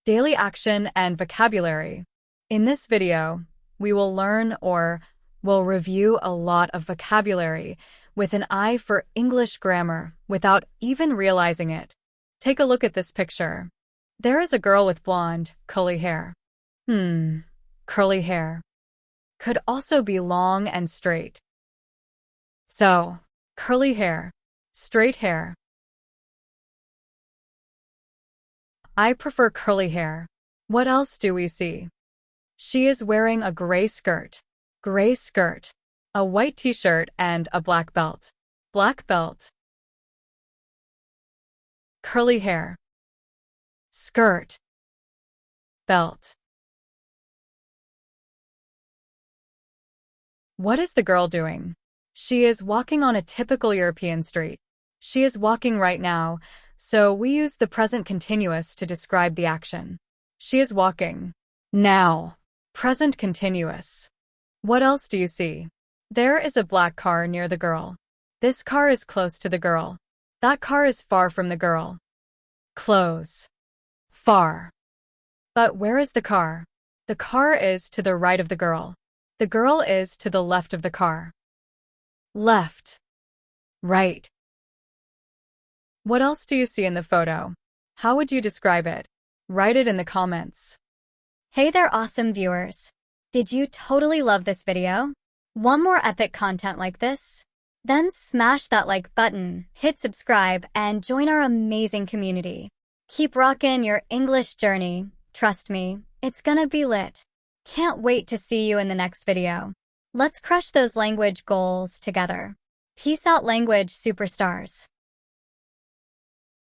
Daily action and vocabulary. In this video, we will learn or will review a lot of vocabulary with an eye for English grammar without even realizing it. Take a look at this picture. There is a girl with blonde, curly hair. Curly hair. Could also be long and straight. So, curly hair, straight hair. I prefer curly hair. What else do we see? She is wearing a gray skirt, a white t-shirt and a black belt, curly hair, skirt, belt. What is the girl doing? She is walking on a typical European street. She is walking right now, so we use the present continuous to describe the action. She is walking. Now. Present continuous. What else do you see? There is a black car near the girl. This car is close to the girl. That car is far from the girl. Close. Far. But where is the car? The car is to the right of the girl. The girl is to the left of the car. Left. Right. What else do you see in the photo? How would you describe it? Write it in the comments. Hey there, awesome viewers. Did you totally love this video? Want more epic content like this? Then smash that like button, hit subscribe, and join our amazing community. Keep rocking your English journey. Trust me, it's gonna be lit. Can't wait to see you in the next video. Let's crush those language goals together. Peace out, language superstars.